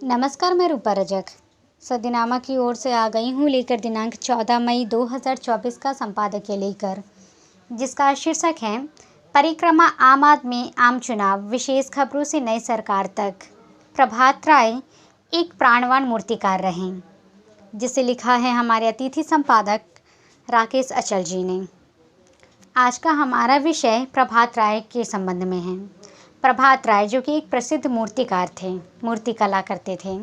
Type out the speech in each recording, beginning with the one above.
नमस्कार, मैं रूपा रजक सदीनामा की ओर से आ गई हूँ लेकर दिनांक 14 मई 2024 का संपादकीय लेकर, जिसका शीर्षक है परिक्रमा आम आदमी आम चुनाव, विशेष खबरों से नई सरकार तक। प्रभात राय एक प्राणवान मूर्तिकार रहे, जिसे लिखा है हमारे अतिथि संपादक राकेश अचल जी ने। आज का हमारा विषय प्रभात राय के संबंध में है। प्रभात राय जो कि एक प्रसिद्ध मूर्तिकार थे, मूर्ति कला करते थे।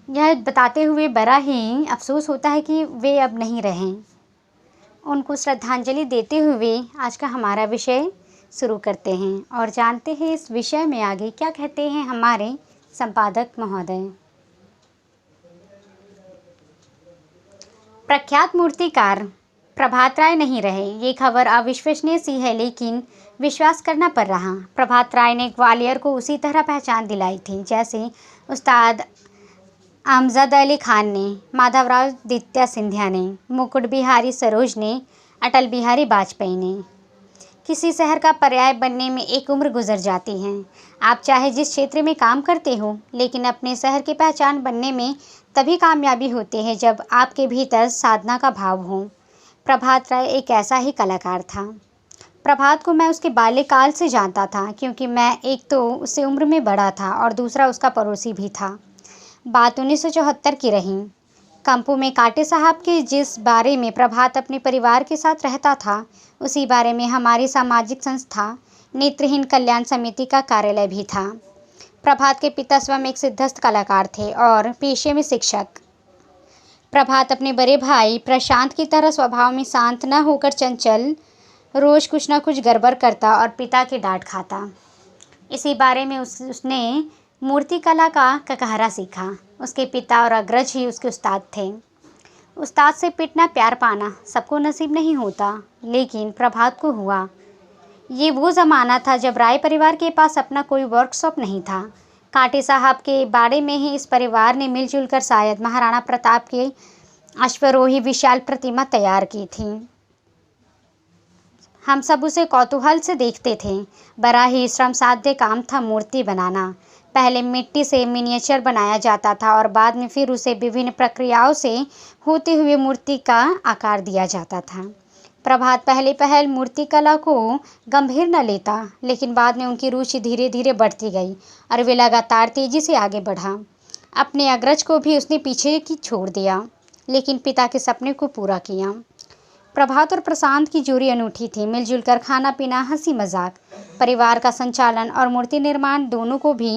यह बताते हुए बड़ा ही अफसोस होता है कि वे अब नहीं रहे। उनको श्रद्धांजलि देते हुए आज का हमारा विषय शुरू करते हैं और जानते हैं इस विषय में आगे क्या कहते हैं हमारे संपादक महोदय। प्रख्यात मूर्तिकार प्रभात राय नहीं रहे, ये खबर अविश्वसनीय सी है, लेकिन विश्वास करना पड़ रहा। प्रभात राय ने ग्वालियर को उसी तरह पहचान दिलाई थी जैसे उस्ताद अमजद अली खान ने, माधवराव दित्या सिंधिया ने, मुकुट बिहारी सरोज ने, अटल बिहारी वाजपेयी ने। किसी शहर का पर्याय बनने में एक उम्र गुजर जाती है। आप चाहे जिस क्षेत्र में काम करते हो, लेकिन अपने शहर की पहचान बनने में तभी कामयाबी होती है जब आपके भीतर साधना का भाव हो। प्रभात राय एक ऐसा ही कलाकार था। प्रभात को मैं उसके बाल्यकाल से जानता था, क्योंकि मैं एक तो उससे उम्र में बड़ा था और दूसरा उसका पड़ोसी भी था। बात 1974 की रही। कंपू में काटे साहब के जिस बारे में प्रभात अपने परिवार के साथ रहता था, उसी बारे में हमारी सामाजिक संस्था नेत्रहीन कल्याण समिति का कार्यालय भी था। प्रभात के पिता स्वयं एक सिद्धस्थ कलाकार थे और पेशे में शिक्षक। प्रभात अपने बड़े भाई प्रशांत की तरह स्वभाव में शांत न होकर चंचल, रोज कुछ न कुछ गड़बड़ करता और पिता की डांट खाता। इसी बारे में उसने मूर्ति कला का ककहरा सीखा। उसके पिता और अग्रज ही उसके उस्ताद थे। उस्ताद से पिटना, प्यार पाना सबको नसीब नहीं होता, लेकिन प्रभात को हुआ। ये वो ज़माना था जब राय परिवार के पास अपना कोई वर्कशॉप नहीं था। काटे साहब के बाड़े में ही इस परिवार ने मिलजुल कर शायद महाराणा प्रताप के अश्वरोही विशाल प्रतिमा तैयार की थी। हम सब उसे कौतूहल से देखते थे। बड़ा ही श्रम साध्य काम था मूर्ति बनाना। पहले मिट्टी से मिनिएचर बनाया जाता था और बाद में फिर उसे विभिन्न प्रक्रियाओं से होते हुए मूर्ति का आकार दिया जाता था। प्रभात पहले पहल मूर्ति कला को गंभीर न लेता, लेकिन बाद में उनकी रुचि धीरे धीरे बढ़ती गई और वे लगातार तेजी से आगे बढ़ा। अपने अग्रज को भी उसने पीछे की छोड़ दिया, लेकिन पिता के सपने को पूरा किया। प्रभात और प्रशांत की जोड़ी अनूठी थी। मिलजुल कर खाना पीना, हंसी मजाक, परिवार का संचालन और मूर्ति निर्माण दोनों को भी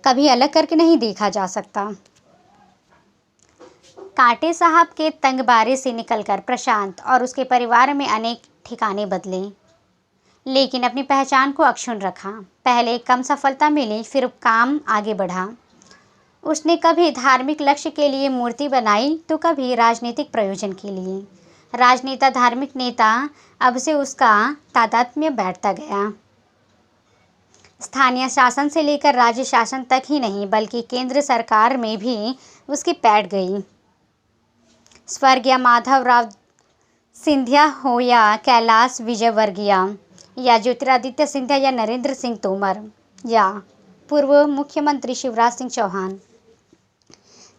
कभी अलग करके नहीं देखा जा सकता। काटे साहब के तंगबारे से निकलकर प्रशांत और उसके परिवार में अनेक ठिकाने बदले, लेकिन अपनी पहचान को अक्षुण्ण रखा। पहले कम सफलता मिली, फिर काम आगे बढ़ा। उसने कभी धार्मिक लक्ष्य के लिए मूर्ति बनाई तो कभी राजनीतिक प्रयोजन के लिए। राजनेता, धार्मिक नेता, अब से उसका तादात्म्य बैठता गया। स्थानीय शासन से लेकर राज्य शासन तक ही नहीं, बल्कि केंद्र सरकार में भी उसकी पैठ गई। स्वर्गीय माधवराव सिंधिया हो या कैलाश विजयवर्गीय या ज्योतिरादित्य सिंधिया या नरेंद्र सिंह तोमर या पूर्व मुख्यमंत्री शिवराज सिंह चौहान,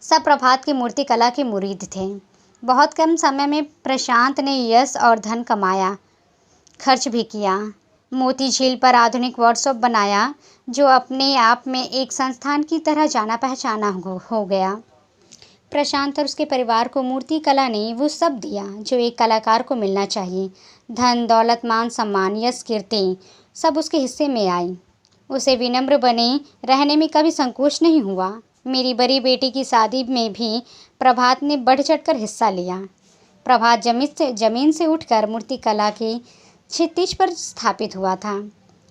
सब प्रभात की मूर्ति कला के मुरीद थे। बहुत कम समय में प्रशांत ने यश और धन कमाया, खर्च भी किया। मोती झील पर आधुनिक वर्कशॉप बनाया, जो अपने आप में एक संस्थान की तरह जाना पहचाना हो गया। प्रशांत और उसके परिवार को मूर्ति कला ने वो सब दिया जो एक कलाकार को मिलना चाहिए। धन, दौलत, मान, सम्मान, यश, कीर्ति सब उसके हिस्से में आई। उसे विनम्र बने रहने में कभी संकोच नहीं हुआ। मेरी बड़ी बेटी की शादी में भी प्रभात ने बढ़ चढ़कर हिस्सा लिया। प्रभात जमीन से उठकर मूर्ति कला की क्षितिज पर स्थापित हुआ था।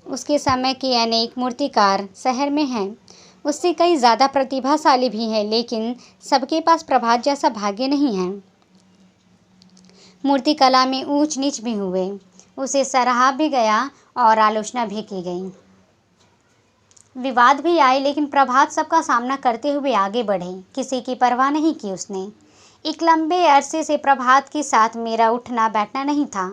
उसके समय के अनेक मूर्तिकार शहर में हैं, उससे कई ज़्यादा प्रतिभाशाली भी हैं, लेकिन सबके पास प्रभात जैसा भाग्य नहीं है। मूर्ति कला में ऊंच नीच भी हुए, उसे सराहा भी गया और आलोचना भी की गई। विवाद भी आए, लेकिन प्रभात सबका सामना करते हुए आगे बढ़े। किसी की परवाह नहीं की उसने। एक लंबे अरसे से प्रभात के साथ मेरा उठना बैठना नहीं था,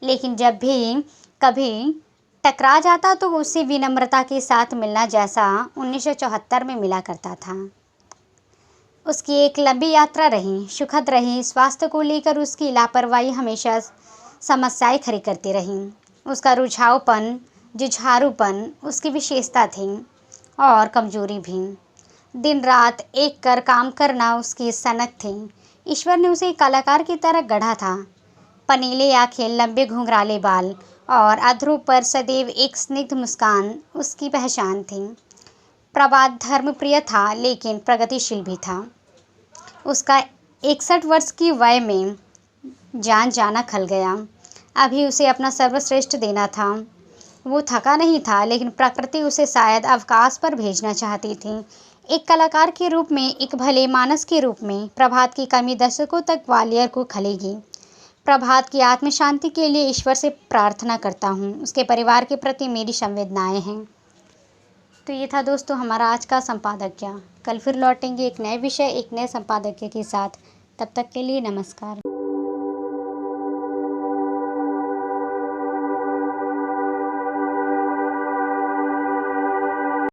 लेकिन जब भी कभी टकरा जाता तो उससे विनम्रता के साथ मिलना, जैसा 1974 में मिला करता था। उसकी एक लंबी यात्रा रही, सुखद रही। स्वास्थ्य को लेकर उसकी लापरवाही हमेशा समस्याएं खड़ी करती रही। उसका जुझारूपन उसकी विशेषता थी और कमजोरी भी। दिन रात एक कर काम करना उसकी सनक थी। ईश्वर ने उसे एक कलाकार की तरह गढ़ा था। पनीले आंखें, लंबे घुंघराले बाल और अधरों पर सदैव एक स्निग्ध मुस्कान उसकी पहचान थी। प्रभात धर्मप्रिय था लेकिन प्रगतिशील भी था। उसका 61 वर्ष की वय में जान जाना खल गया। अभी उसे अपना सर्वश्रेष्ठ देना था। वो थका नहीं था, लेकिन प्रकृति उसे शायद अवकाश पर भेजना चाहती थी। एक कलाकार के रूप में, एक भले मानस के रूप में प्रभात की कमी दशकों तक ग्वालियर को खलेगी। प्रभात की आत्म शांति के लिए ईश्वर से प्रार्थना करता हूँ। उसके परिवार के प्रति मेरी संवेदनाएं हैं। तो ये था दोस्तों हमारा आज का संपादकीय। कल फिर लौटेंगे एक नए विषय, एक नए संपादकीय के साथ। तब तक के लिए नमस्कार।